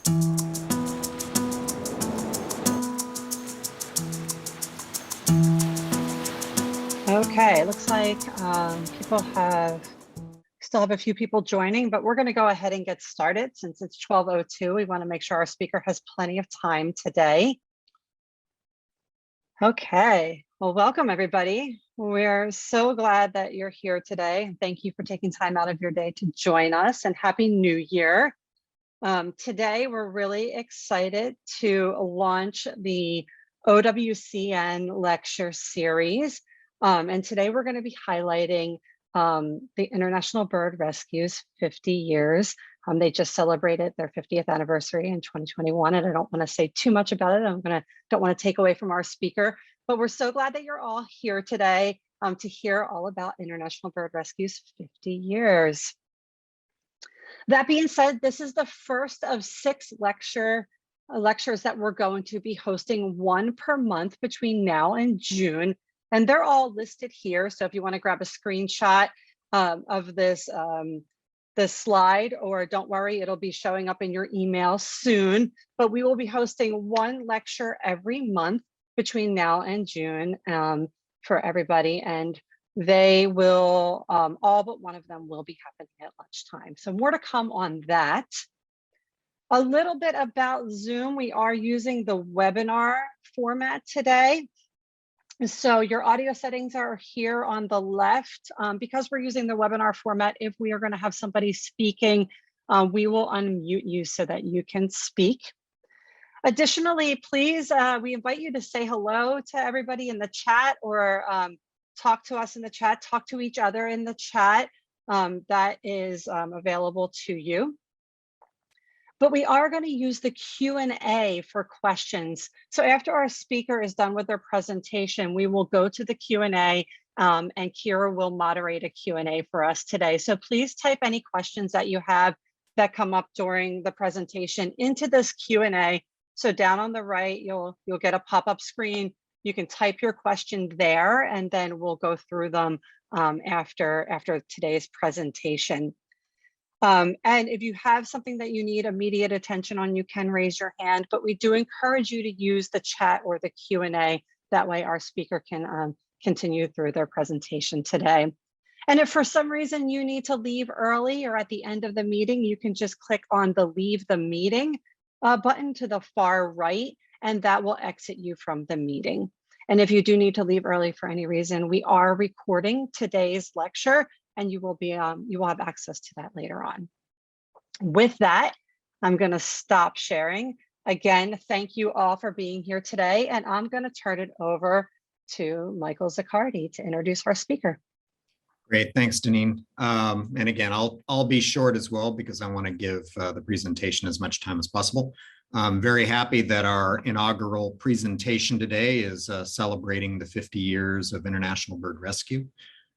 Okay, it looks like people still have a few people joining, but we're going to go ahead and get started since it's 12:02. We want to make sure our speaker has plenty of time today. Okay, well, welcome everybody. We're so glad that you're here today. Thank you for taking time out of your day to join us, and Happy New Year. Today, we're really excited to launch the OWCN lecture series. And today we're going to be highlighting the International Bird Rescue's 50 years. They just celebrated their 50th anniversary in 2021, and I don't want to say too much about it. Don't want to take away from our speaker, but we're so glad that you're all here today to hear all about International Bird Rescue's 50 years. That being said, this is the first of 6 lectures that we're going to be hosting, 1 per month between now and June. And they're all listed here. So if you want to grab a screenshot of this slide, or don't worry, it'll be showing up in your email soon. But we will be hosting 1 lecture every month between now and June for everybody. And they will, all but one of them will be happening at lunchtime. So more to come on that. A little bit about Zoom. We are using the webinar format today. So your audio settings are here on the left. Because we're using the webinar format, if we are going to have somebody speaking, we will unmute you so that you can speak. Additionally, please, we invite you to say hello to everybody in the chat, or talk to us in the chat, talk to each other in the chat. That is available to you. But we are going to use the Q&A for questions. So after our speaker is done with their presentation, we will go to the Q&A, and Kira will moderate a Q&A for us today. So please type any questions that you have that come up during the presentation into this Q&A. So down on the right, you'll get a pop-up screen. You can type your question there, and then we'll go through them after today's presentation. And if you have something that you need immediate attention on, you can raise your hand, but we do encourage you to use the chat or the Q&A. That way our speaker can continue through their presentation today. And if for some reason you need to leave early or at the end of the meeting, you can just click on the Leave the Meeting button to the far right, and that will exit you from the meeting. And if you do need to leave early for any reason, we are recording today's lecture, and you will have access to that later on. With that, I'm going to stop sharing. Again, thank you all for being here today, and I'm going to turn it over to Michael Zaccardi to introduce our speaker. Great, thanks, Deneen. And again, I'll be short as well because I want to give the presentation as much time as possible. I'm very happy that our inaugural presentation today is celebrating the 50 years of International Bird Rescue.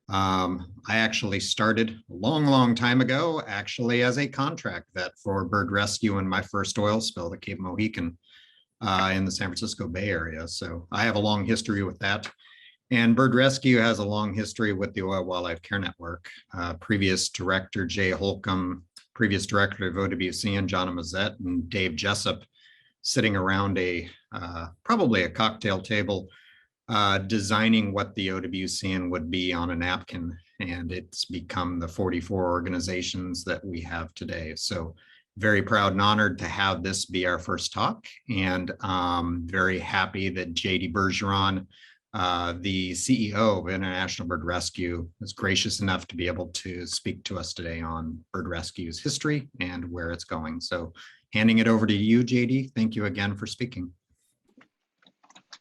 I actually started a long time ago, actually as a contract vet for bird rescue in my first oil spill, the Cape Mohican, in the San Francisco Bay Area. So I have a long history with that. And bird rescue has a long history with the Oil Wildlife Care Network. Previous director, Jay Holcomb, previous director of OWCN, John Mazette, and Dave Jessup sitting around probably a cocktail table designing what the OWCN would be on a napkin. And it's become the 44 organizations that we have today. So very proud and honored to have this be our first talk. And very happy that JD Bergeron, the CEO of International Bird Rescue, is gracious enough to be able to speak to us today on bird rescue's history and where it's going. So handing it over to you, JD. Thank you again for speaking.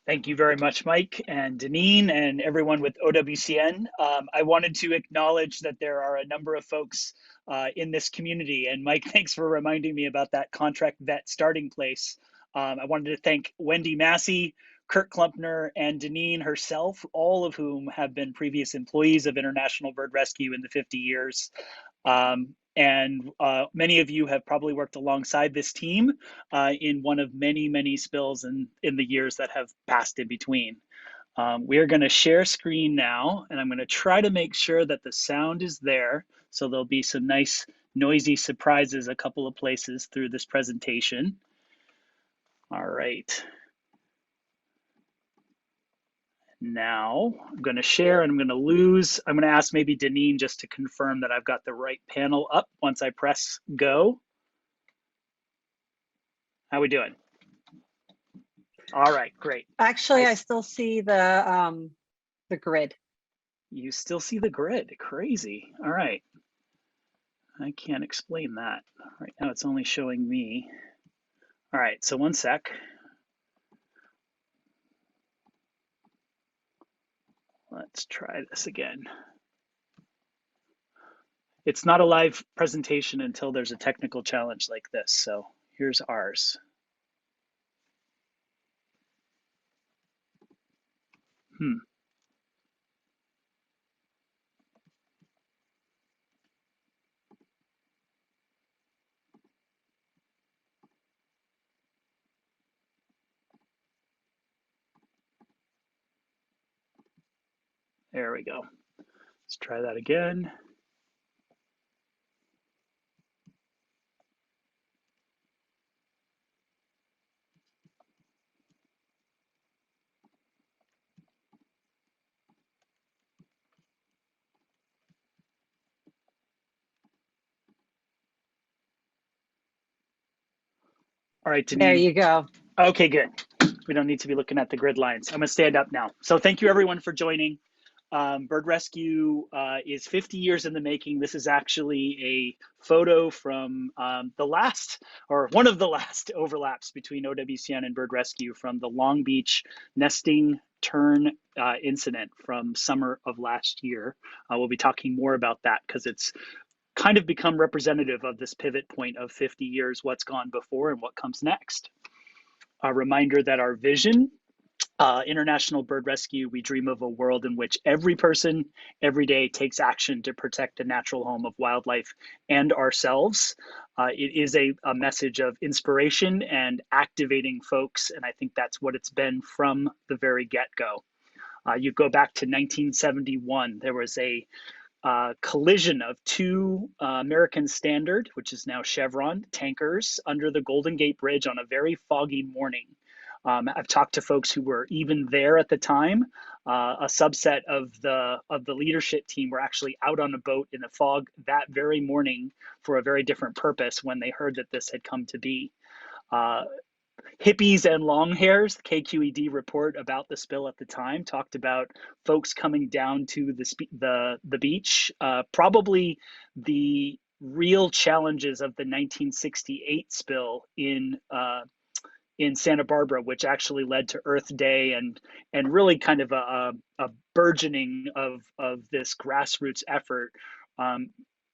Thank you very much, Mike and Deneen and everyone with OWCN. I wanted to acknowledge that there are a number of folks in this community. And Mike, thanks for reminding me about that contract vet starting place. I wanted to thank Wendy Massey, Kurt Klumpner, and Deneen herself, all of whom have been previous employees of International Bird Rescue in the 50 years. Many of you have probably worked alongside this team in one of many spills in the years that have passed in between. We are going to share screen now, and I'm going to try to make sure that the sound is there. So there'll be some nice noisy surprises a couple of places through this presentation. All right. Now I'm going to share and I'm going to ask maybe Deneen just to confirm that I've got the right panel up once I press go. How we doing? All right, great. Actually, I still see the grid. You still see the grid, crazy. All right. I can't explain that. Right now it's only showing me. All right, so one sec. Let's try this again. It's not a live presentation until there's a technical challenge like this. So here's ours. There we go. Let's try that again. All right, Deneen. There you go. Okay, good. We don't need to be looking at the grid lines. I'm gonna stand up now. So thank you everyone for joining. Bird Rescue is 50 years in the making. This is actually a photo from the last, or one of the last overlaps between OWCN and Bird Rescue from the Long Beach nesting tern incident from summer of last year. We'll be talking more about that because it's kind of become representative of this pivot point of 50 years, what's gone before and what comes next. A reminder that our vision, International Bird Rescue, we dream of a world in which every person, every day takes action to protect the natural home of wildlife and ourselves. It is a message of inspiration and activating folks, and I think that's what it's been from the very get-go. You go back to 1971, there was a collision of two American Standard, which is now Chevron, tankers under the Golden Gate Bridge on a very foggy morning. I've talked to folks who were even there at the time. A subset of the leadership team were actually out on a boat in the fog that very morning for a very different purpose when they heard that this had come to be. Hippies and long hairs, the KQED report about the spill at the time talked about folks coming down to the beach. Probably the real challenges of the 1968 spill in Santa Barbara, which actually led to Earth Day and really kind of a burgeoning of this grassroots effort.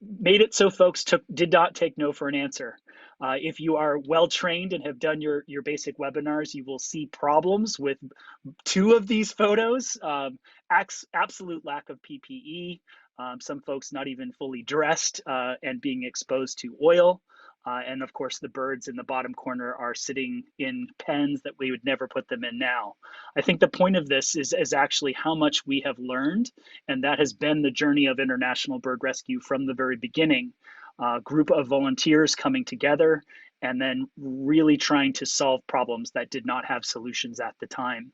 Made it so folks did not take no for an answer. If you are well trained and have done your basic webinars, you will see problems with two of these photos. Absolute lack of PPE, some folks not even fully dressed and being exposed to oil. And of course, the birds in the bottom corner are sitting in pens that we would never put them in now. I think the point of this is actually how much we have learned, and that has been the journey of International Bird Rescue from the very beginning. A group of volunteers coming together and then really trying to solve problems that did not have solutions at the time.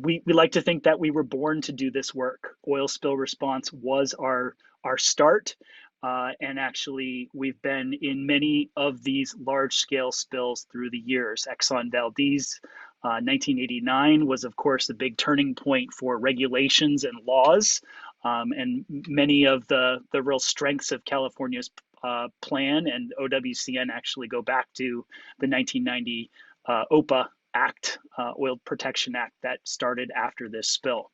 We like to think that we were born to do this work. Oil spill response was our start. And actually, we've been in many of these large-scale spills through the years. Exxon Valdez, 1989 was, of course, a big turning point for regulations and laws. And many of the real strengths of California's plan and OWCN actually go back to the 1990 OPA Act, Oil Protection Act, that started after this spill.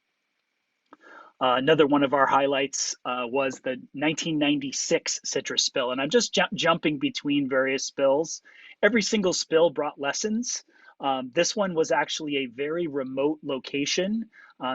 Another one of our highlights was the 1996 citrus spill. And I'm just jumping between various spills. Every single spill brought lessons. This one was actually a very remote location,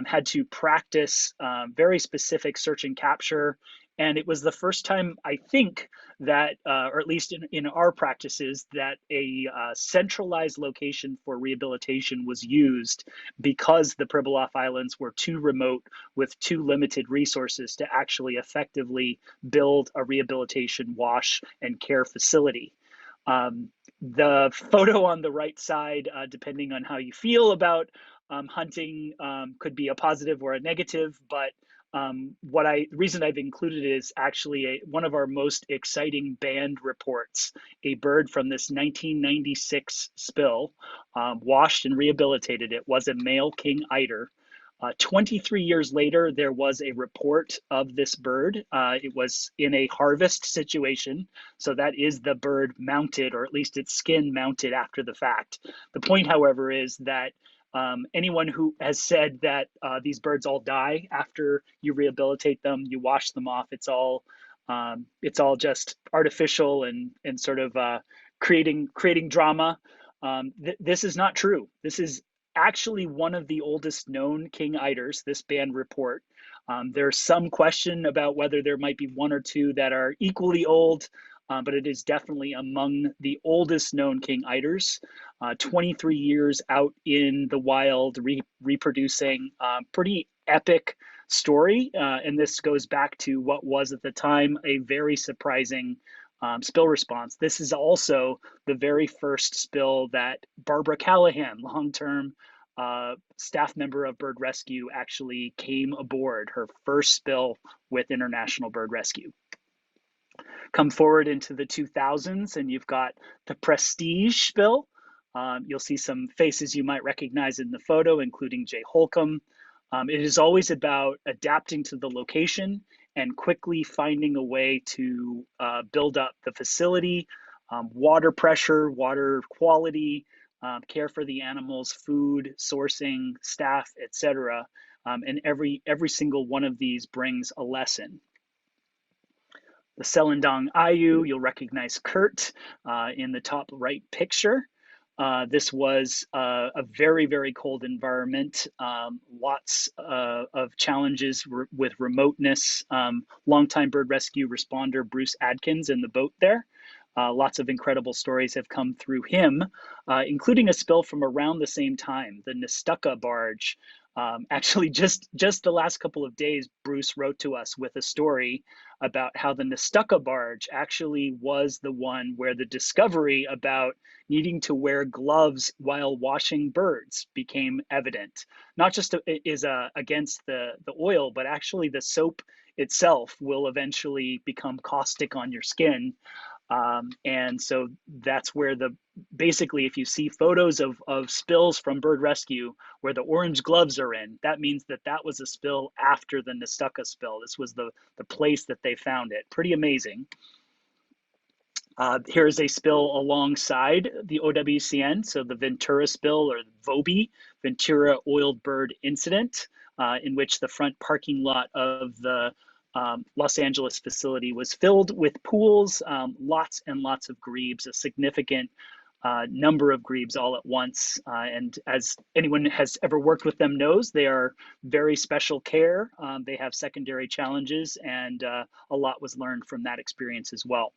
had to practice very specific search and capture And it was the first time, I think, that, or at least in our practices, that a centralized location for rehabilitation was used because the Pribilof Islands were too remote with too limited resources to actually effectively build a rehabilitation wash and care facility. The photo on the right side, depending on how you feel about hunting, could be a positive or a negative, but the reason I've included it is actually one of our most exciting band reports. A bird from this 1996 spill, washed and rehabilitated. It was a male king eider. 23 years later, there was a report of this bird. It was in a harvest situation. So that is the bird mounted, or at least its skin mounted after the fact. The point, however, is that anyone who has said that these birds all die after you rehabilitate them, you wash them off, it's all just artificial and sort of creating drama. This is not true. This is actually one of the oldest known king eiders, this band report. There's some question about whether there might be one or two that are equally old, but it is definitely among the oldest known king eiders. 23 years out in the wild, reproducing, pretty epic story. And this goes back to what was at the time a very surprising spill response. This is also the very first spill that Barbara Callahan, long-term staff member of Bird Rescue, actually came aboard, her first spill with International Bird Rescue. Come forward into the 2000s and you've got the Prestige spill. You'll see some faces you might recognize in the photo, including Jay Holcomb. It is always about adapting to the location and quickly finding a way to build up the facility, water pressure, water quality, care for the animals, food, sourcing, staff, etc. And every single one of these brings a lesson. The CelandongIU, you'll recognize Kurt in the top right picture. This was a very, very cold environment, lots of challenges with remoteness. Longtime bird rescue responder Bruce Adkins in the boat there. Lots of incredible stories have come through him, including a spill from around the same time, the Nestucca barge. Actually, just the last couple of days, Bruce wrote to us with a story about how the Nestucca barge actually was the one where the discovery about needing to wear gloves while washing birds became evident. Not just against the oil, but actually the soap itself will eventually become caustic on your skin. And so that's where basically, if you see photos of spills from bird rescue where the orange gloves are in, that means that was a spill after the Nestucca spill. This was the place that they found it. Pretty amazing. Here's a spill alongside the OWCN, so the Ventura Spill, or VOBI, Ventura Oiled Bird Incident, in which the front parking lot of the Los Angeles facility was filled with pools, lots and lots of grebes, a significant number of grebes all at once. And as anyone has ever worked with them knows, they are very special care. They have secondary challenges, and a lot was learned from that experience as well.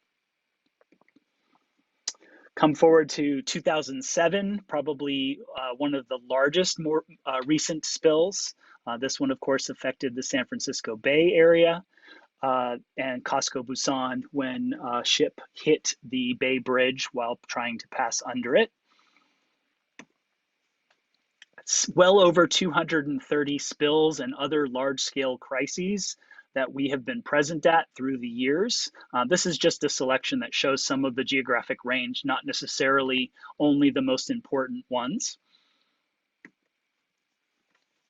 Come forward to 2007, probably one of the largest, more recent spills. This one, of course, affected the San Francisco Bay Area and Costco Busan when a ship hit the Bay Bridge while trying to pass under it. It's well over 230 spills and other large-scale crises that we have been present at through the years. This is just a selection that shows some of the geographic range, not necessarily only the most important ones.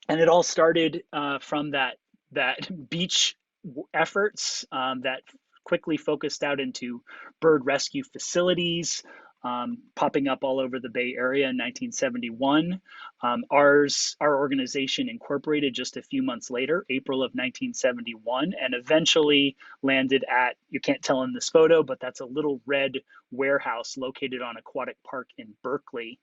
And it all started from that beach efforts that quickly focused out into bird rescue facilities, popping up all over the Bay Area in 1971. Our organization incorporated just a few months later, April of 1971, and eventually landed at, you can't tell in this photo, but that's a little red warehouse located on Aquatic Park in Berkeley.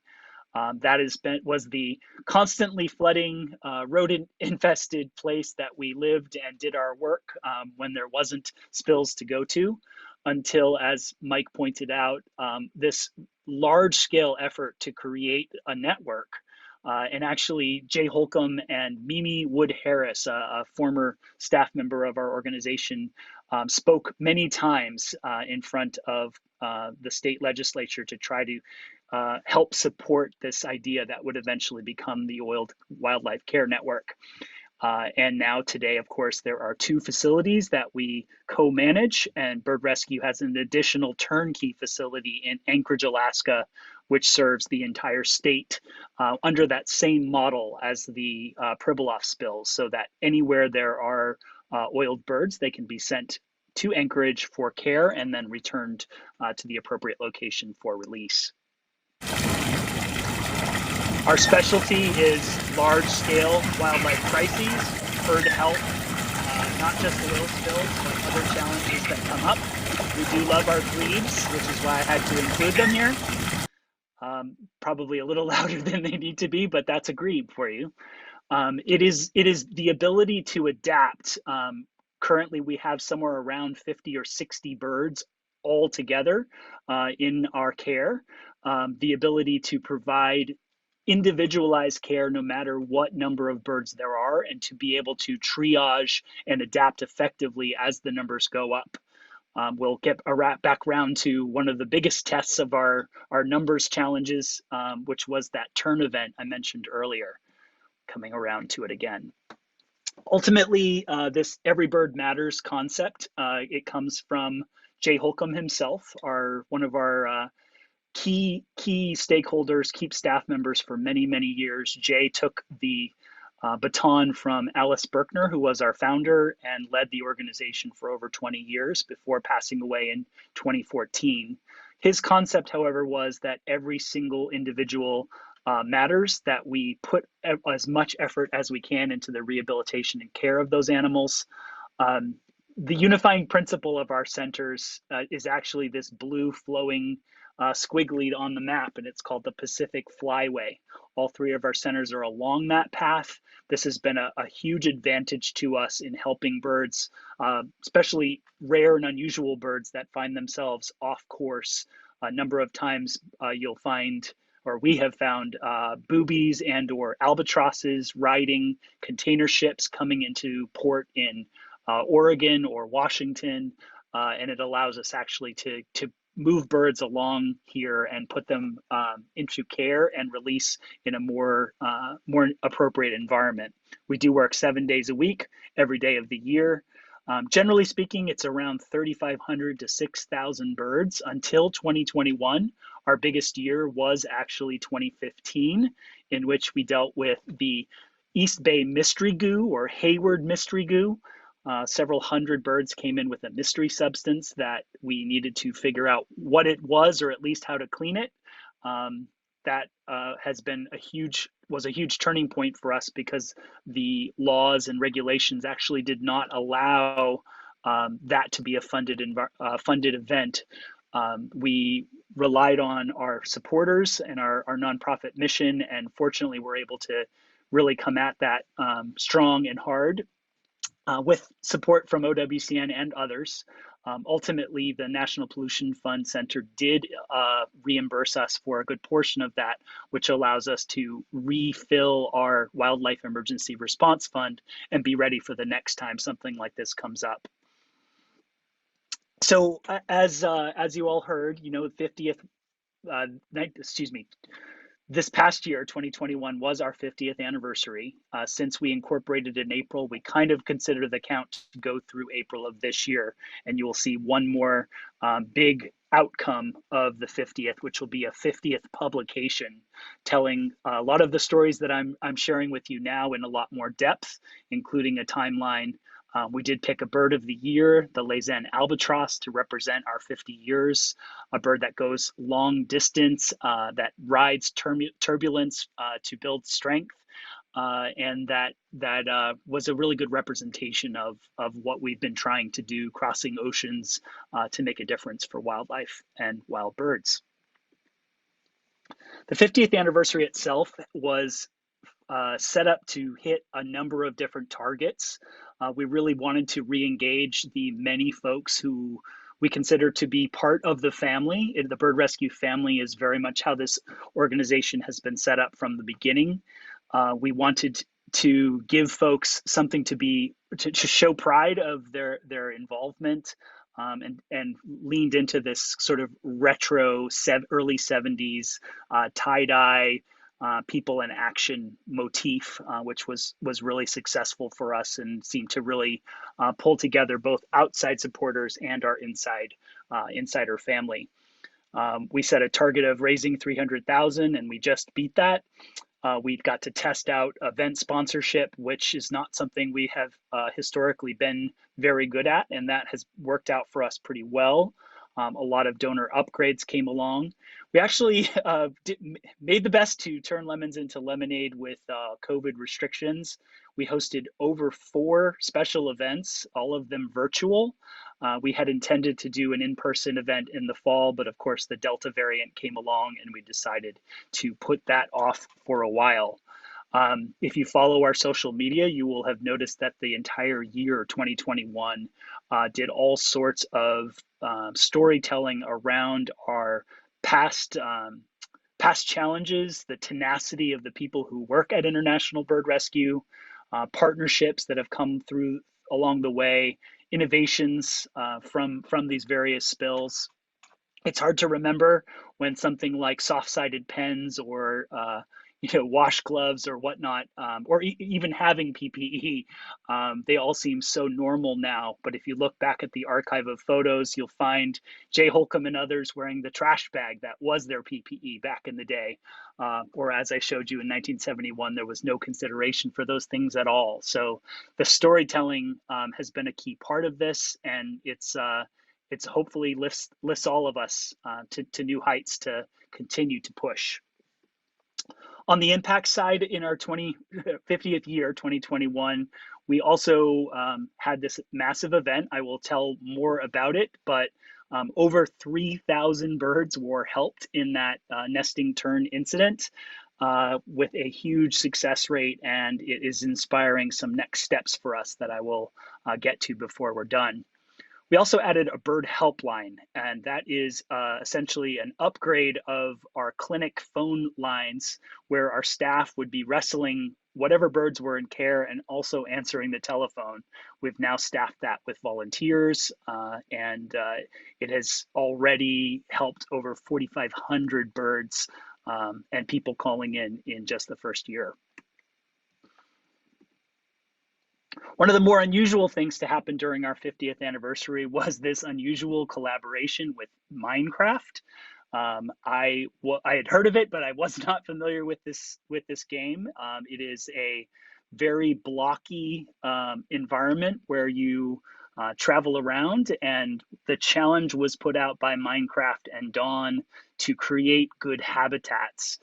was the constantly flooding, rodent-infested place that we lived and did our work when there wasn't spills to go to, until, as Mike pointed out, this large-scale effort to create a network. And actually, Jay Holcomb and Mimi Wood-Harris, a former staff member of our organization, spoke many times in front of the state legislature to try to help support this idea that would eventually become the Oiled Wildlife Care Network. And now today, of course, there are 2 facilities that we co-manage, and Bird Rescue has an additional turnkey facility in Anchorage, Alaska, which serves the entire state under that same model as the Pribilof spills, so that anywhere there are oiled birds, they can be sent to Anchorage for care and then returned to the appropriate location for release. Our specialty is large-scale wildlife crises, herd health, not just oil spills, but other challenges that come up. We do love our grebes, which is why I had to include them here. Probably a little louder than they need to be, but that's a grebe for you. It is the ability to adapt. Currently, we have somewhere around 50 or 60 birds all together in our care. The ability to provide individualized care no matter what number of birds there are, and to be able to triage and adapt effectively as the numbers go up. We'll get back around to one of the biggest tests of our numbers challenges, which was that turn event I mentioned earlier, coming around to it again. Ultimately, this Every Bird Matters concept, it comes from Jay Holcomb himself, one of our key stakeholders, key staff members for many, many years. Jay took the baton from Alice Berkner, who was our founder and led the organization for over 20 years before passing away in 2014. His concept, however, was that every single individual matters, that we put as much effort as we can into the rehabilitation and care of those animals. The unifying principle of our centers is actually this blue flowing squiggly on the map, and it's called the Pacific Flyway. All 3 of our centers are along that path. This has been a huge advantage to us in helping birds, especially rare and unusual birds that find themselves off course. A number of times you'll find, or we have found, boobies and or albatrosses riding container ships coming into port in Oregon or Washington, and it allows us actually to move birds along here and put them into care and release in a more appropriate environment. We do work 7 days a week, every day of the year. Generally speaking, it's around 3,500 to 6,000 birds. Until 2021, our biggest year was actually 2015, in which we dealt with the East Bay mystery goo or Hayward mystery goo. Several hundred birds came in with a mystery substance that we needed to figure out what it was, or at least how to clean it. That has been was a huge turning point for us, because the laws and regulations actually did not allow that to be a funded event. We relied on our supporters and our nonprofit mission, and fortunately we're able to really come at that strong and hard. With support from OWCN and others. Ultimately, the National Pollution Fund Center did reimburse us for a good portion of that, which allows us to refill our Wildlife Emergency Response Fund and be ready for the next time something like this comes up. So as you all heard, you know, 50th, this past year, 2021, was our 50th anniversary. Since we incorporated in April, we kind of consider the count to go through April of this year, and you will see one more big outcome of the 50th, which will be a 50th publication, telling a lot of the stories that I'm sharing with you now in a lot more depth, including a timeline. We did pick a bird of the year, the Laysan albatross, to represent our 50 years, a bird that goes long distance, that rides turbulence to build strength, and that was a really good representation of what we've been trying to do, crossing oceans to make a difference for wildlife and wild birds. The 50th anniversary itself was set up to hit a number of different targets. We really wanted to re-engage the many folks who we consider to be part of the family. The bird rescue family is very much how this organization has been set up from the beginning. We wanted to give folks something to show pride of their involvement, and leaned into this sort of retro early 70s tie-dye people in action motif, which was really successful for us and seemed to really pull together both outside supporters and our insider family. We set a target of raising 300,000, and we just beat that. We got to test out event sponsorship, which is not something we have historically been very good at, and that has worked out for us pretty well. A lot of donor upgrades came along. We actually made the best to turn lemons into lemonade with COVID restrictions. We hosted over 4 special events, all of them virtual. We had intended to do an in-person event in the fall, but of course the Delta variant came along and we decided to put that off for a while. If you follow our social media, you will have noticed that the entire year 2021 did all sorts of storytelling around our past challenges, the tenacity of the people who work at International Bird Rescue, partnerships that have come through along the way, innovations from these various spills. It's hard to remember when something like soft-sided pens or wash gloves or whatnot, or even having PPE, they all seem so normal now. But if you look back at the archive of photos, you'll find Jay Holcomb and others wearing the trash bag that was their PPE back in the day. Or as I showed you in 1971, there was no consideration for those things at all. So the storytelling has been a key part of this, and it's hopefully lifts all of us to new heights to continue to push. On the impact side, in our 50th year, 2021, we also had this massive event. I will tell more about it, but over 3,000 birds were helped in that nesting turn incident with a huge success rate, and it is inspiring some next steps for us that I will get to before we're done. We also added a bird helpline, and that is essentially an upgrade of our clinic phone lines where our staff would be wrestling whatever birds were in care and also answering the telephone. We've now staffed that with volunteers, and it has already helped over 4,500 birds and people calling in just the first year. One of the more unusual things to happen during our 50th anniversary was this unusual collaboration with Minecraft. I had heard of it, but I was not familiar with this game. It is a very blocky environment where you travel around, and the challenge was put out by Minecraft and Dawn to create good habitats.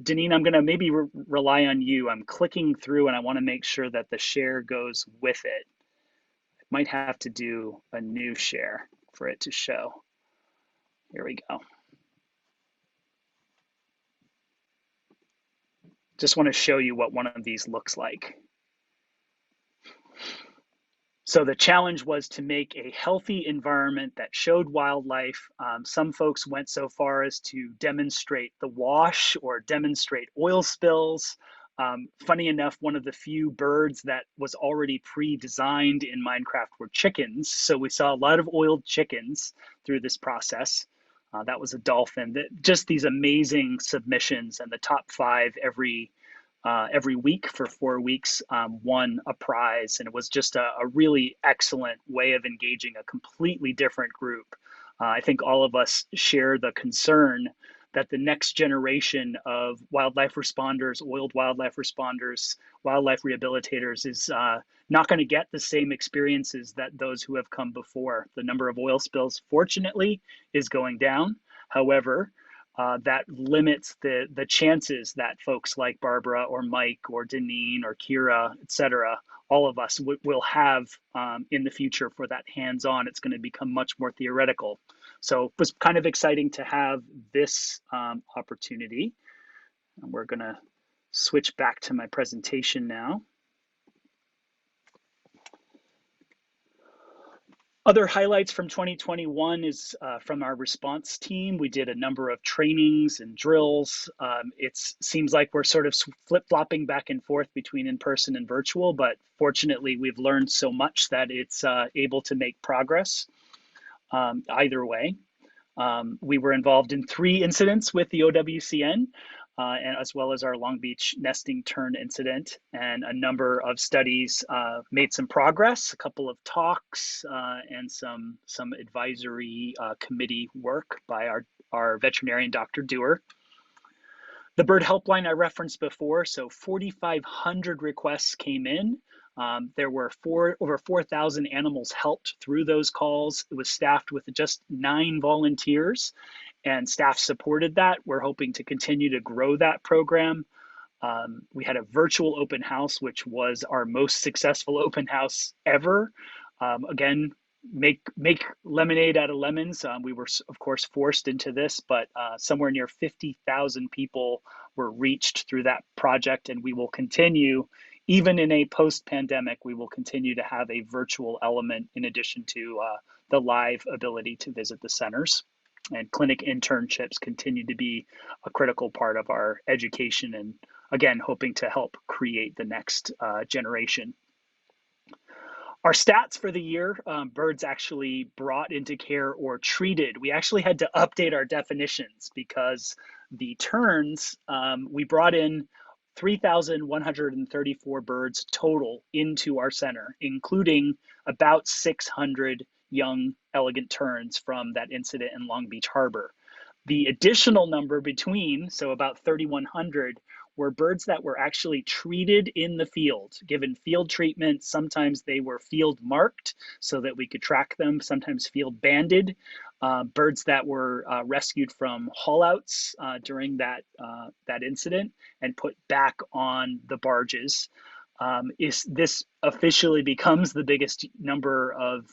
Deneen, I'm going to maybe rely on you. I'm clicking through and I want to make sure that the share goes with it. I might have to do a new share for it to show. Here we go. Just want to show you what one of these looks like. So the challenge was to make a healthy environment that showed wildlife. Some folks went so far as to demonstrate the wash or demonstrate oil spills. Funny enough, one of the few birds that was already pre-designed in Minecraft were chickens. So we saw a lot of oiled chickens through this process. That was a dolphin. Just these amazing submissions, and the top 5 every week for 4 weeks won a prize, and it was just a really excellent way of engaging a completely different group. I think all of us share the concern that the next generation of wildlife responders, oiled wildlife responders, wildlife rehabilitators is not going to get the same experiences that those who have come before. The number of oil spills, fortunately, is going down. However, that limits the chances that folks like Barbara or Mike or Deneen or Kira, et cetera, all of us will have in the future for that hands-on. It's going to become much more theoretical. So it was kind of exciting to have this opportunity. And we're going to switch back to my presentation now. Other highlights from 2021 is from our response team. We did a number of trainings and drills. It seems like we're sort of flip-flopping back and forth between in-person and virtual, but fortunately we've learned so much that it's able to make progress either way. We were involved in 3 incidents with the OWCN, and as well as our Long Beach nesting tern incident, and a number of studies made some progress, a couple of talks, and some advisory committee work by our veterinarian, Dr. Dewar. The bird helpline I referenced before, so 4,500 requests came in. There were over 4,000 animals helped through those calls. It was staffed with just 9 volunteers, and staff supported that. We're hoping to continue to grow that program. We had a virtual open house, which was our most successful open house ever. Again, make lemonade out of lemons. We were, of course, forced into this, but somewhere near 50,000 people were reached through that project, and we will continue. Even in a post-pandemic, we will continue to have a virtual element in addition to the live ability to visit the centers. And clinic internships continue to be a critical part of our education, and again, hoping to help create the next generation. Our stats for the year, birds actually brought into care or treated. We actually had to update our definitions because the terns, we brought in 3,134 birds total into our center, including about 600 young elegant terns from that incident in Long Beach Harbor. The additional number between, so about 3,100, were birds that were actually treated in the field, given field treatment. Sometimes they were field marked so that we could track them, sometimes field banded. Birds that were rescued from haulouts during that incident and put back on the barges. This officially becomes the biggest number of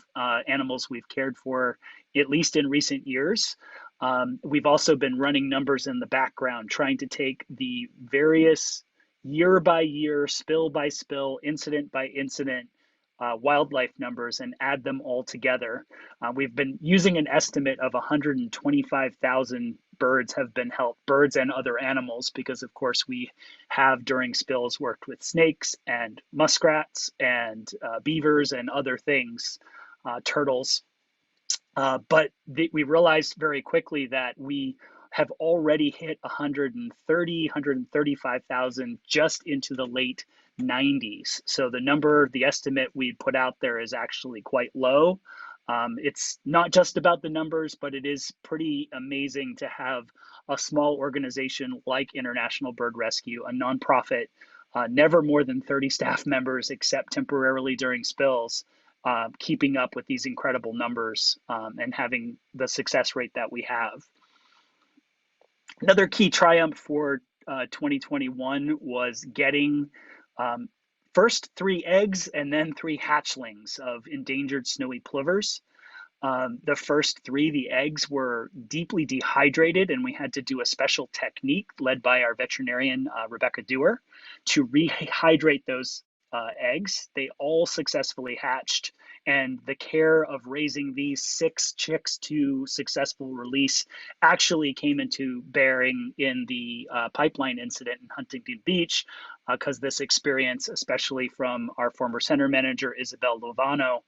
animals we've cared for, at least in recent years. We've also been running numbers in the background, trying to take the various year by year, spill by spill, incident by incident wildlife numbers and add them all together. We've been using an estimate of 125,000 birds have been helped, birds and other animals, because of course we have during spills worked with snakes and muskrats and beavers and other things, turtles. But we realized very quickly that we have already hit 135,000 just into the late 90s. So the estimate we put out there is actually quite low. It's not just about the numbers, but it is pretty amazing to have a small organization like International Bird Rescue, a nonprofit, never more than 30 staff members except temporarily during spills, keeping up with these incredible numbers and having the success rate that we have. Another key triumph for 2021 was getting first 3 eggs and then 3 hatchlings of endangered snowy plovers. The first 3, the eggs, were deeply dehydrated, and we had to do a special technique led by our veterinarian, Rebecca Dewar, to rehydrate those eggs. They all successfully hatched, and the care of raising these 6 chicks to successful release actually came into bearing in the pipeline incident in Huntington Beach, because this experience, especially from our former center manager, Isabel Lovano,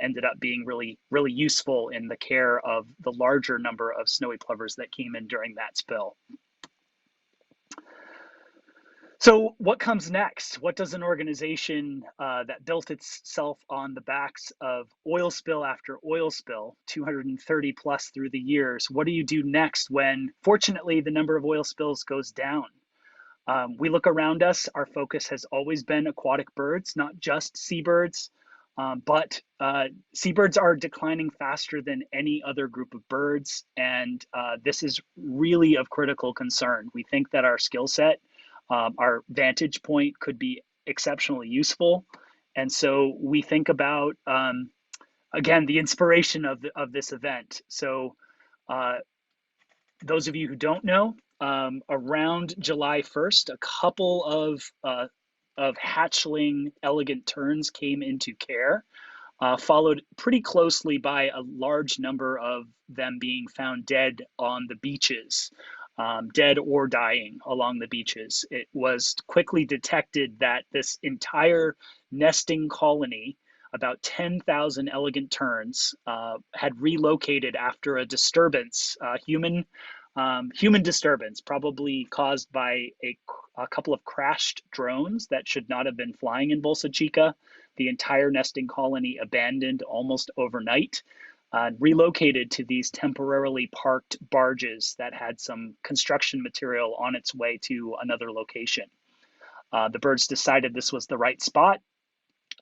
ended up being really, really useful in the care of the larger number of snowy plovers that came in during that spill. So what comes next? What does an organization that built itself on the backs of oil spill after oil spill, 230 plus through the years, what do you do next when, fortunately, the number of oil spills goes down? We look around us. Our focus has always been aquatic birds, not just seabirds, but seabirds are declining faster than any other group of birds, and this is really of critical concern. We think that our skill set, our vantage point, could be exceptionally useful. And so we think about, again, the inspiration of this event. So Those of you who don't know, around July 1st, a couple of hatchling elegant terns came into care, followed pretty closely by a large number of them being found dead on the beaches, dead or dying along the beaches. It was quickly detected that this entire nesting colony, about 10,000 elegant terns, had relocated after a disturbance, human disturbance, probably caused by a couple of crashed drones that should not have been flying in Bolsa Chica. The entire nesting colony abandoned almost overnight, relocated to these temporarily parked barges that had some construction material on its way to another location. The birds decided this was the right spot.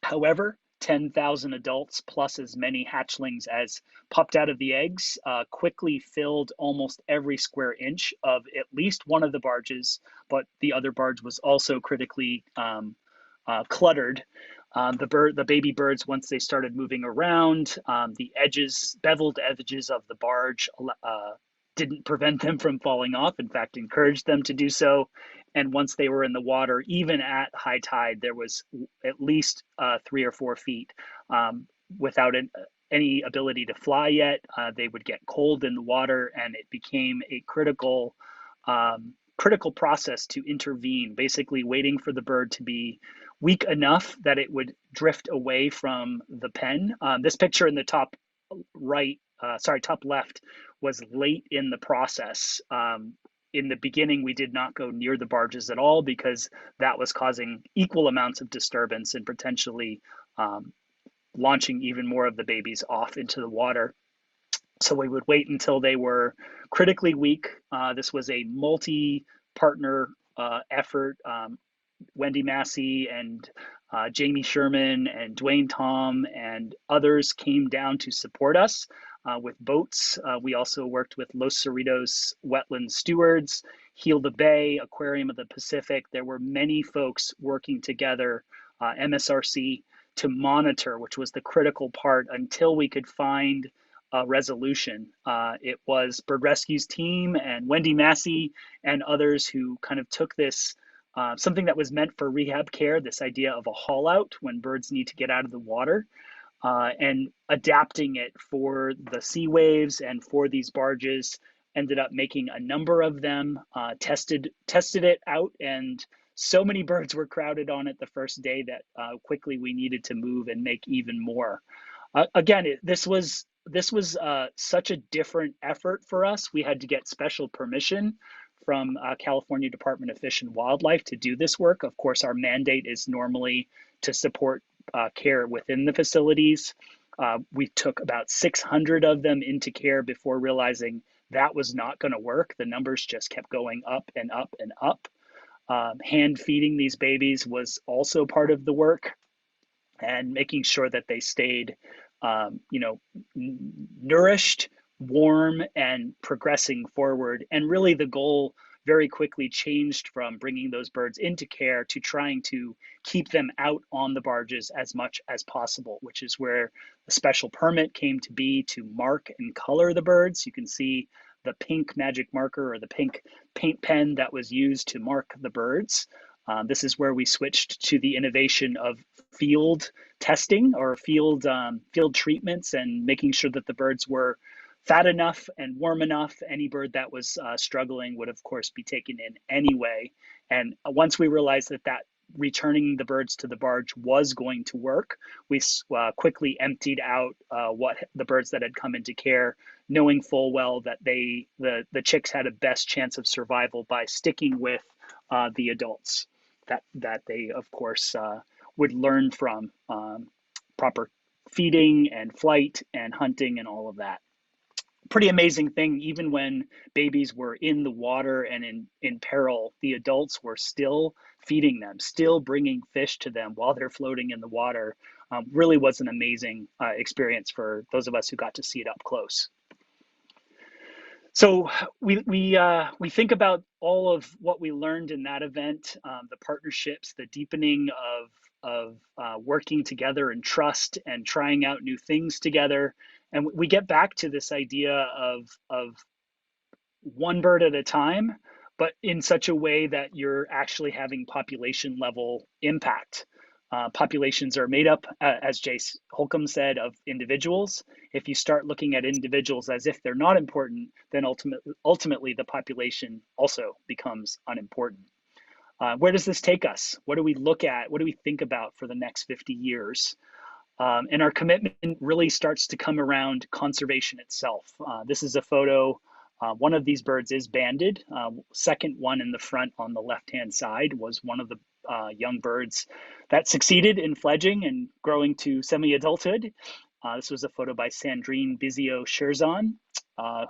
However, 10,000 adults plus as many hatchlings as popped out of the eggs quickly filled almost every square inch of at least one of the barges, but the other barge was also critically cluttered. The baby birds, once they started moving around, the beveled edges of the barge didn't prevent them from falling off, in fact, encouraged them to do so. And once they were in the water, even at high tide, there was at least 3 or 4 feet without any ability to fly yet. They would get cold in the water, and it became a critical process to intervene, basically waiting for the bird to be weak enough that it would drift away from the pen. This picture in the top left was late in the process. In the beginning, we did not go near the barges at all because that was causing equal amounts of disturbance and potentially launching even more of the babies off into the water. So we would wait until they were critically weak. This was a multi-partner effort. Wendy Massey and Jamie Sherman and Dwayne Tom and others came down to support us with boats. We also worked with Los Cerritos wetland stewards, Heal the Bay, Aquarium of the Pacific. There were many folks working together, MSRC, to monitor, which was the critical part until we could find a resolution. It was Bird Rescue's team and Wendy Massey and others who kind of took this something that was meant for rehab care, this idea of a haul out when birds need to get out of the water, and adapting it for the sea waves and for these barges. Ended up making a number of them, tested it out, and so many birds were crowded on it the first day that quickly we needed to move and make even more. Again, this was such a different effort for us. We had to get special permission from California Department of Fish and Wildlife to do this work. Of course, our mandate is normally to support care within the facilities. We took about 600 of them into care before realizing that was not going to work. The numbers just kept going up and up and up. Hand feeding these babies was also part of the work, and making sure that they stayed, nourished, warm, and progressing forward. And really the goal very quickly changed from bringing those birds into care to trying to keep them out on the barges as much as possible, which is where the special permit came to be, to mark and color the birds. You can see the pink magic marker or the pink paint pen that was used to mark the birds. This is where we switched to the innovation of field testing or field treatments, and making sure that the birds were fat enough and warm enough. Any bird that was struggling would, of course, be taken in anyway. And once we realized that returning the birds to the barge was going to work, we quickly emptied out what the birds that had come into care, knowing full well that the chicks had a best chance of survival by sticking with the adults that they, of course, would learn from proper feeding and flight and hunting and all of that. Pretty amazing thing. Even when babies were in the water and in peril, the adults were still feeding them, still bringing fish to them while they're floating in the water. Really was an amazing experience for those of us who got to see it up close. So we think about all of what we learned in that event, the partnerships, the deepening of working together and trust and trying out new things together. And we get back to this idea of one bird at a time, but in such a way that you're actually having population level impact. Populations are made up, as Jace Holcomb said, of individuals. If you start looking at individuals as if they're not important, then ultimately the population also becomes unimportant. Where does this take us? What do we look at? What do we think about for the next 50 years? And our commitment really starts to come around conservation itself. This is a photo. One of these birds is banded. Second one in the front on the left-hand side was one of the young birds that succeeded in fledging and growing to semi-adulthood. This was a photo by Sandrine Bizio-Sherzon,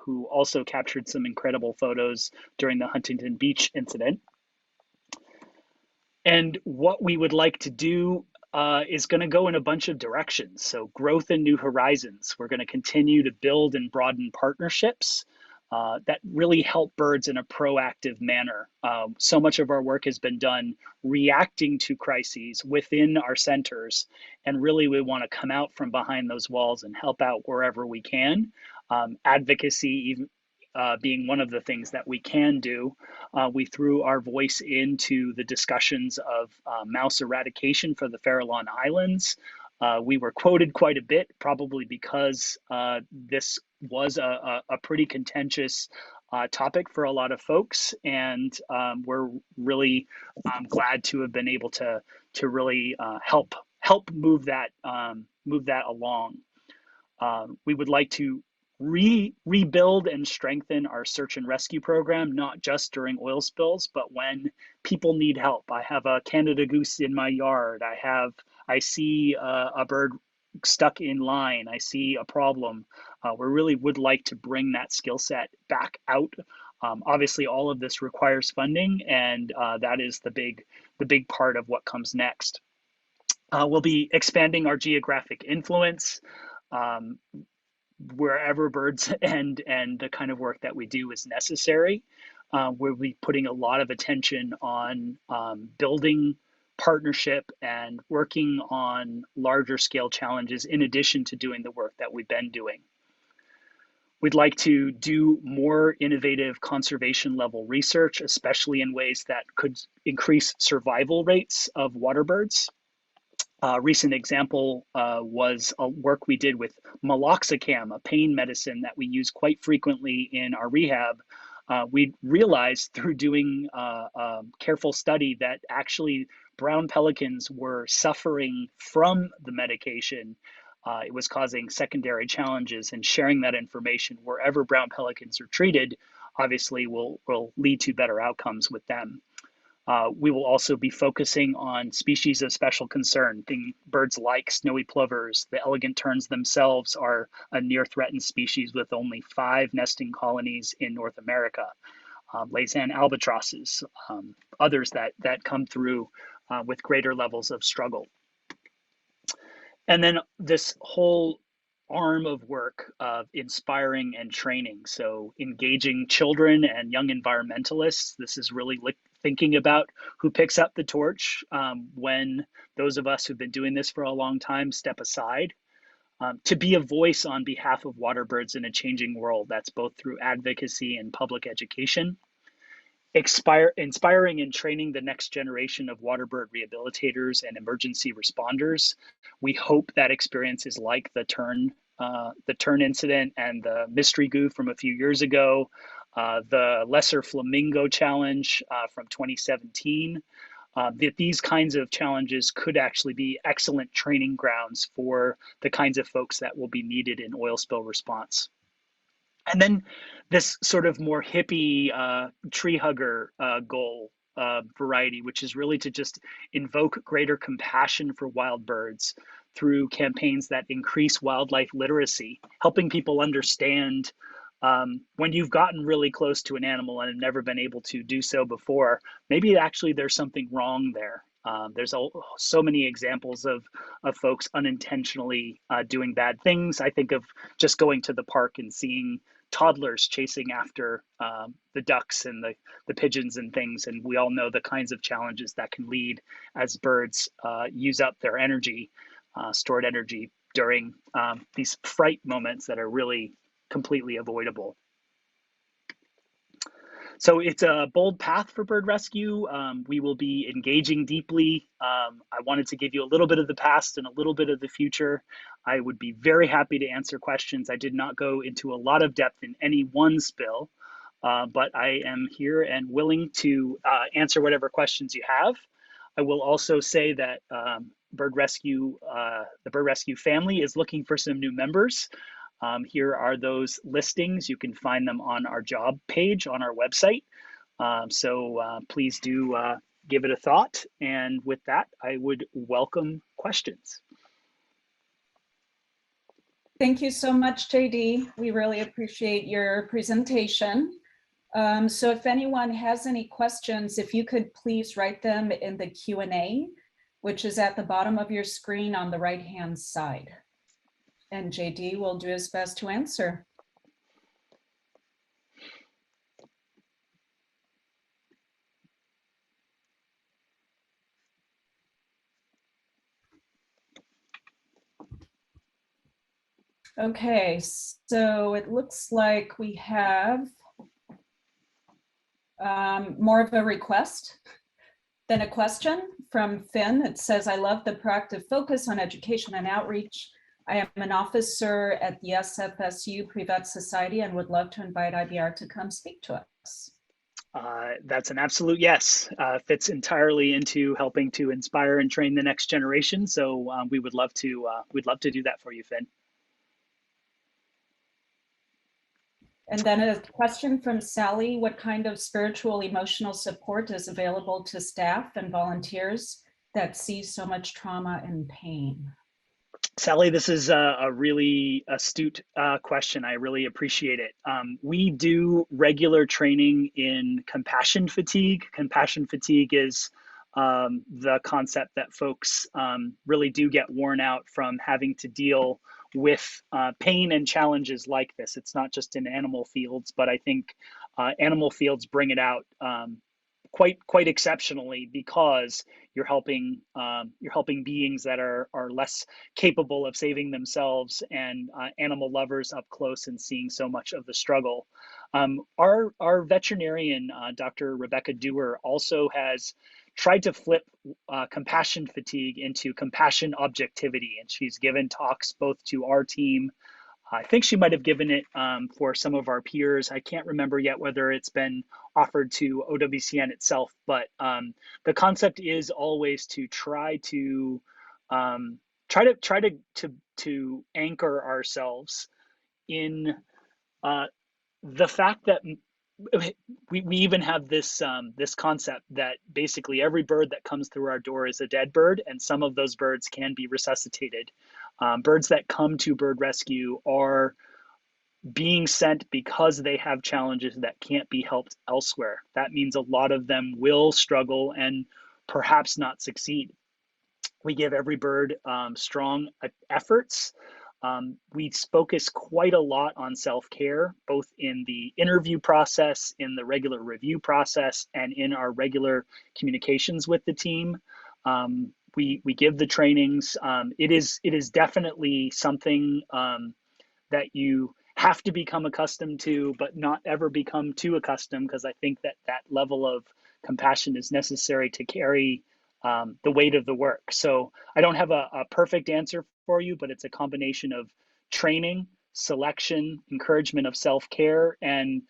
who also captured some incredible photos during the Huntington Beach incident. And what we would like to do is going to go in a bunch of directions. So growth and new horizons. We're going to continue to build and broaden partnerships that really help birds in a proactive manner. So much of our work has been done reacting to crises within our centers. And really, we want to come out from behind those walls and help out wherever we can. Advocacy, even being one of the things that we can do. We threw our voice into the discussions of mouse eradication for the Farallon Islands. We were quoted quite a bit, probably because this was a pretty contentious topic for a lot of folks, and we're really glad to have been able to really help move that along. We would like to rebuild and strengthen our search and rescue program, not just during oil spills, but when people need help. I have a Canada goose in my yard. I see a bird stuck in line. I see a problem. We really would like to bring that skill set back out. Obviously, all of this requires funding, and that is the big part of what comes next. We'll be expanding our geographic influence. Wherever birds and the kind of work that we do is necessary. We'll be putting a lot of attention on building partnership and working on larger scale challenges in addition to doing the work that we've been doing. We'd like to do more innovative conservation level research, especially in ways that could increase survival rates of water birds. A recent example was a work we did with meloxicam, a pain medicine that we use quite frequently in our rehab. We realized through doing a careful study that actually brown pelicans were suffering from the medication. It was causing secondary challenges, and sharing that information wherever brown pelicans are treated obviously will lead to better outcomes with them. We will also be focusing on species of special concern, birds like snowy plovers. The elegant terns themselves are a near threatened species with only 5 nesting colonies in North America. Laysan albatrosses, others that come through with greater levels of struggle. And then this whole arm of work of inspiring and training. So engaging children and young environmentalists. This is really thinking about who picks up the torch when those of us who've been doing this for a long time step aside. To be a voice on behalf of water birds in a changing world. That's both through advocacy and public education. Inspiring and training the next generation of water bird rehabilitators and emergency responders. We hope that experiences like the tern incident and the mystery goo from a few years ago, the lesser flamingo challenge from 2017, that these kinds of challenges could actually be excellent training grounds for the kinds of folks that will be needed in oil spill response. And then this sort of more hippie tree hugger goal variety, which is really to just invoke greater compassion for wild birds through campaigns that increase wildlife literacy, helping people understand when you've gotten really close to an animal and have never been able to do so before, maybe actually there's something wrong there. There's so many examples of folks unintentionally doing bad things. I think of just going to the park and seeing toddlers chasing after the ducks and the pigeons and things. And we all know the kinds of challenges that can lead as birds use up their energy, stored energy, during these fright moments that are really completely avoidable. So it's a bold path for bird rescue. We will be engaging deeply. I wanted to give you a little bit of the past and a little bit of the future. I would be very happy to answer questions. I did not go into a lot of depth in any one spill, but I am here and willing to answer whatever questions you have. I will also say that the bird rescue family is looking for some new members. Here are those listings. You can find them on our job page on our website. So please do give it a thought. And with that, I would welcome questions. Thank you so much, JD. We really appreciate your presentation. So if anyone has any questions, if you could please write them in the Q&A, which is at the bottom of your screen on the right-hand side. And JD will do his best to answer. Okay, so it looks like we have more of a request than a question from Finn. It says, I love the proactive focus on education and outreach. I am an officer at the SFSU Pre-Vet Society and would love to invite IBR to come speak to us. That's an absolute yes. Fits entirely into helping to inspire and train the next generation. So we would love to. We'd love to do that for you, Finn. And then a question from Sally: what kind of spiritual, emotional support is available to staff and volunteers that see so much trauma and pain? Sally, this is a really astute question. I really appreciate it. We do regular training in compassion fatigue. Compassion fatigue is the concept that folks really do get worn out from having to deal with pain and challenges like this. It's not just in animal fields, but I think animal fields bring it out quite exceptionally, because you're helping beings that are less capable of saving themselves, and animal lovers up close and seeing so much of the struggle. Our veterinarian, Dr. Rebecca Dewar, also has tried to flip compassion fatigue into compassion objectivity, and she's given talks both to our team. I think she might have given it for some of our peers. I can't remember yet whether it's been offered to OWCN itself, but the concept is always to try to anchor ourselves in the fact that we even have this this concept that basically every bird that comes through our door is a dead bird, and some of those birds can be resuscitated. Birds that come to bird rescue are being sent because they have challenges that can't be helped elsewhere. That means a lot of them will struggle and perhaps not succeed. We give every bird strong efforts. We focus quite a lot on self-care, both in the interview process, in the regular review process, and in our regular communications with the team. We give the trainings. It is definitely something that you have to become accustomed to, but not ever become too accustomed, because I think that level of compassion is necessary to carry the weight of the work. So I don't have a perfect answer for you, but it's a combination of training, selection, encouragement of self-care, and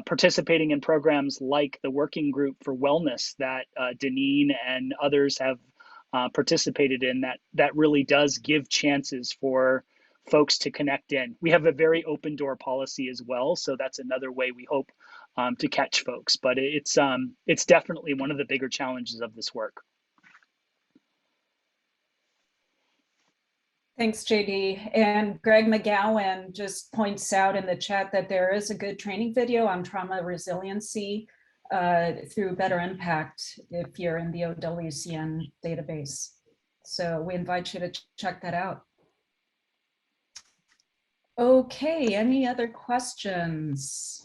participating in programs like the Working Group for Wellness that Deneen and others have participated in, that really does give chances for folks to connect in. We have a very open door policy as well, so that's another way we hope to catch folks. But it's definitely one of the bigger challenges of this work. Thanks, JD. And Greg McGowan just points out in the chat that there is a good training video on trauma resiliency through Better Impact if you're in the OWCN database. So we invite you to check that out. Okay, any other questions?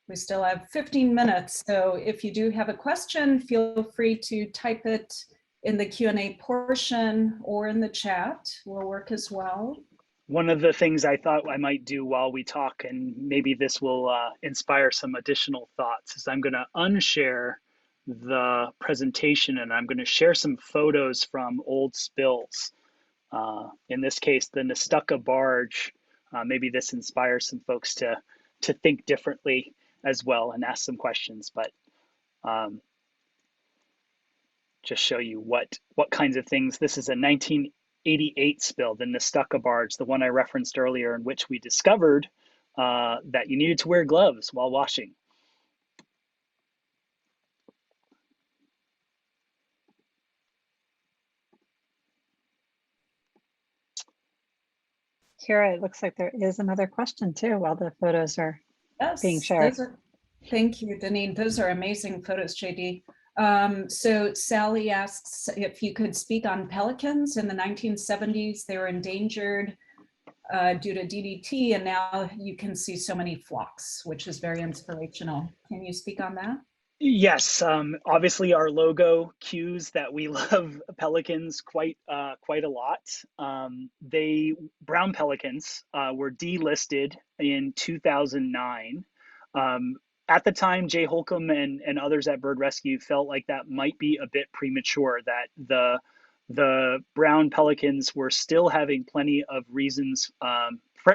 We still have 15 minutes, so if you do have a question, feel free to type it in the Q&A portion or in the chat. Will work as well. One of the things I thought I might do while we talk, and maybe this will inspire some additional thoughts, is I'm going to unshare the presentation and I'm going to share some photos from old spills. In this case, the Nestucca barge. Maybe this inspires some folks to think differently as well and ask some questions, but just show you what kinds of things. This is a 1988 spill, the Nestucca barge, the one I referenced earlier, in which we discovered that you needed to wear gloves while washing. Kira, it looks like there is another question too while the photos are being shared. Thank you, Deneen. Those are amazing photos, JD. So Sally asks if you could speak on pelicans. In the 1970s, they were endangered due to DDT, and now you can see so many flocks, which is very inspirational. Can you speak on that? Yes, obviously our logo cues that we love pelicans quite a lot. Brown pelicans were delisted in 2009. At the time, Jay Holcomb and others at Bird Rescue felt like that might be a bit premature, that the brown pelicans were still having plenty of reasons,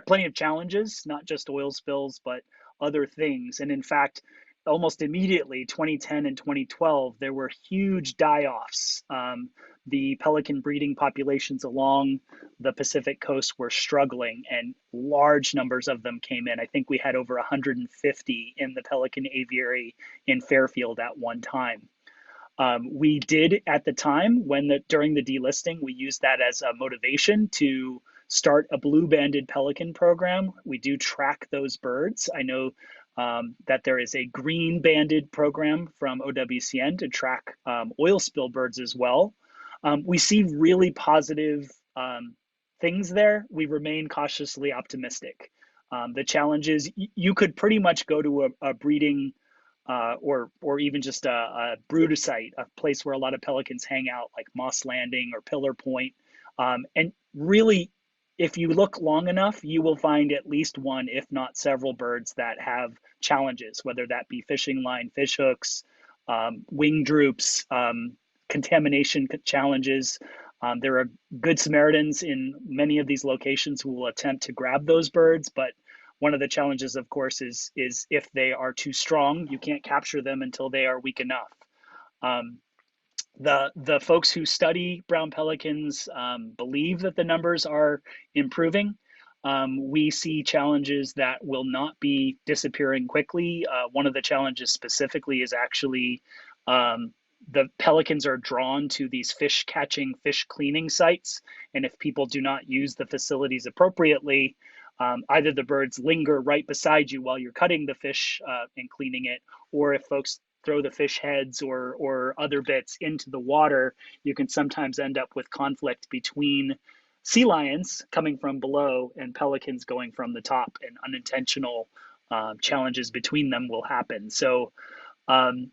plenty of challenges, not just oil spills, but other things. And in fact, almost immediately, 2010 and 2012, there were huge die-offs. The pelican breeding populations along the Pacific coast were struggling, and large numbers of them came in. I think we had over 150 in the pelican aviary in Fairfield at one time. We did at the time, during the delisting, we used that as a motivation to start a blue-banded pelican program. We do track those birds. I know that there is a green-banded program from OWCN to track oil spill birds as well. We see really positive things there. We remain cautiously optimistic. The challenge is you could pretty much go to a breeding or even just a brooder site, a place where a lot of pelicans hang out, like Moss Landing or Pillar Point. And really, if you look long enough, you will find at least one, if not several birds that have challenges, whether that be fishing line, fish hooks, wing droops, contamination challenges. There are good Samaritans in many of these locations who will attempt to grab those birds, but one of the challenges, of course, is if they are too strong, you can't capture them until they are weak enough. The folks who study brown pelicans believe that the numbers are improving. We see challenges that will not be disappearing quickly. One of the challenges specifically is actually the pelicans are drawn to these fish catching, fish cleaning sites. And if people do not use the facilities appropriately, either the birds linger right beside you while you're cutting the fish and cleaning it, or if folks throw the fish heads or other bits into the water, you can sometimes end up with conflict between sea lions coming from below and pelicans going from the top, and unintentional challenges between them will happen. So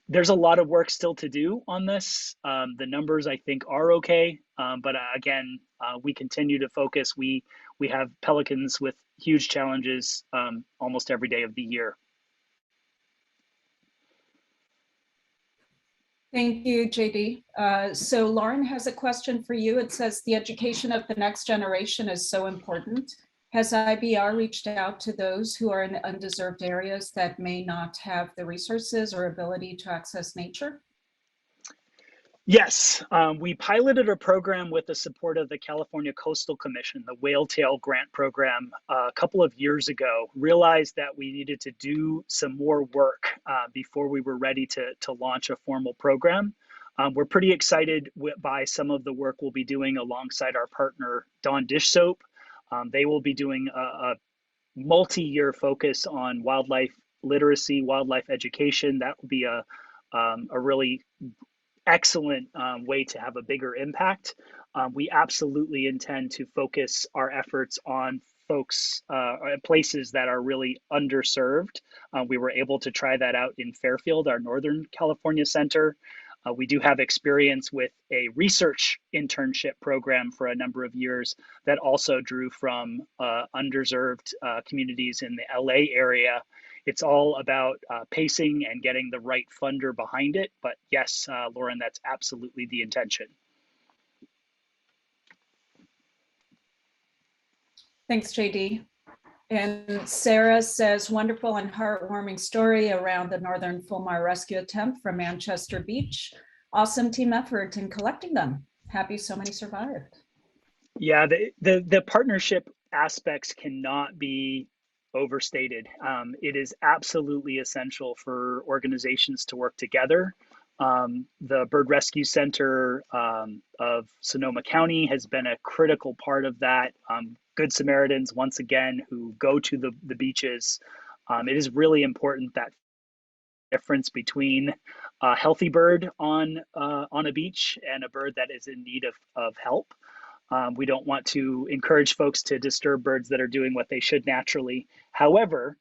there's a lot of work still to do on this. The numbers, I think, are okay, but again, we continue to focus. We have pelicans with huge challenges almost every day of the year. Thank you, JD. So Lauren has a question for you. It says, the education of the next generation is so important. Has IBR reached out to those who are in undeserved areas that may not have the resources or ability to access nature? Yes, we piloted a program with the support of the California Coastal Commission, the Whale Tail Grant Program, a couple of years ago. Realized that we needed to do some more work before we were ready to launch a formal program. We're pretty excited by some of the work we'll be doing alongside our partner, Dawn Dish Soap. They will be doing a multi-year focus on wildlife literacy, wildlife education. That will be a really excellent way to have a bigger impact. We absolutely intend to focus our efforts on folks, places that are really underserved. We were able to try that out in Fairfield, our Northern California center. We do have experience with a research internship program for a number of years that also drew from underserved communities in the LA area. It's all about pacing and getting the right funder behind it. But yes, Lauren, that's absolutely the intention. Thanks, JD. And Sarah says, wonderful and heartwarming story around the Northern Fulmar rescue attempt from Manchester Beach. Awesome team effort in collecting them. Happy so many survived. Yeah, the partnership aspects cannot be overstated. It is absolutely essential for organizations to work together. The Bird Rescue Center of Sonoma County has been a critical part of that. Good Samaritans, once again, who go to the beaches. It is really important that difference between a healthy bird on a beach and a bird that is in need of help. We don't want to encourage folks to disturb birds that are doing what they should naturally. However,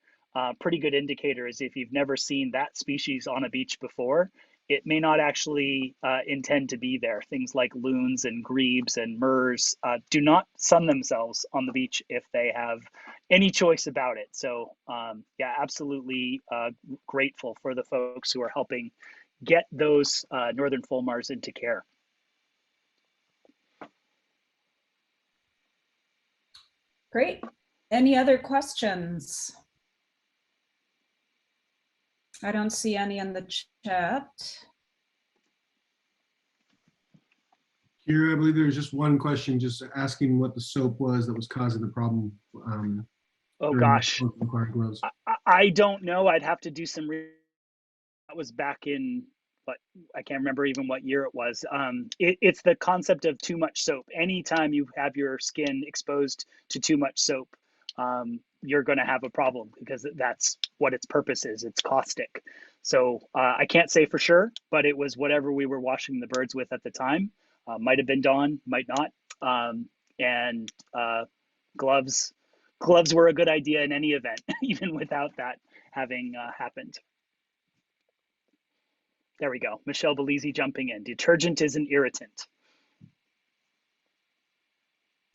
pretty good indicator is if you've never seen that species on a beach before, it may not actually intend to be there. Things like loons and grebes and murres do not sun themselves on the beach if they have any choice about it. So yeah, absolutely grateful for the folks who are helping get those Northern Fulmars into care. Great. Any other questions? I don't see any in the chat. Here, I believe there was just one question, just asking what the soap was that was causing the problem. Oh gosh, gloves. I don't know. I'd have to do some. That was back in what, I can't remember even what year it was. It's the concept of too much soap. Anytime you have your skin exposed to too much soap, you're going to have a problem because that's what its purpose is. It's caustic. So I can't say for sure, but it was whatever we were washing the birds with at the time. Might have been Dawn, might not. And gloves were a good idea in any event, even without that having happened. There we go. Michelle Belize jumping in. Detergent is an irritant.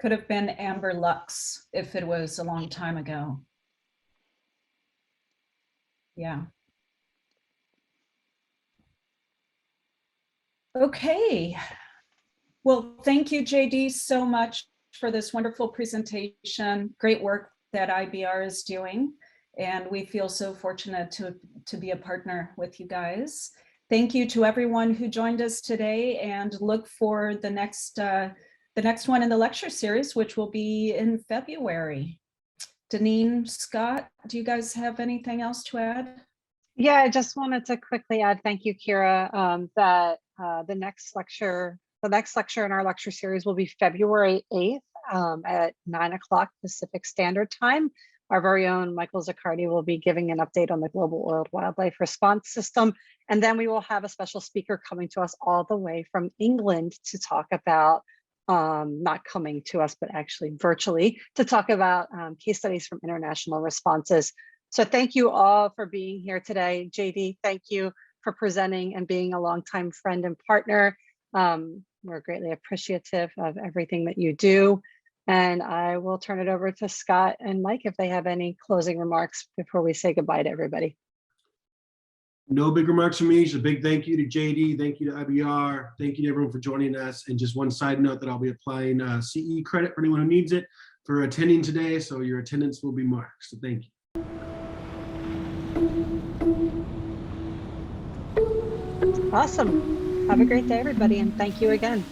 Could have been Amber Lux if it was a long time ago. Yeah. Okay. Well, thank you, JD, so much for this wonderful presentation. Great work that IBR is doing. And we feel so fortunate to be a partner with you guys. Thank you to everyone who joined us today, and look for the next one in the lecture series, which will be in February. Deneen, Scott, do you guys have anything else to add? Yeah, I just wanted to quickly add, thank you, Kira, that the next lecture in our lecture series will be February 8th at 9 o'clock Pacific Standard Time. Our very own Michael Zaccardi will be giving an update on the Global Oiled Wildlife Response System. And then we will have a special speaker coming to us all the way from England to talk about, not coming to us, but actually virtually, to talk about case studies from international responses. So thank you all for being here today. JD, thank you for presenting and being a longtime friend and partner. We're greatly appreciative of everything that you do. And I will turn it over to Scott and Mike if they have any closing remarks before we say goodbye to everybody. No big remarks from me. Just a big thank you to JD. Thank you to IBR. You to everyone for joining us. And just one side note that I'll be applying CE credit for anyone who needs it for attending today. So your attendance will be marked. So thank you. Awesome. Have a great day, everybody. And thank you again.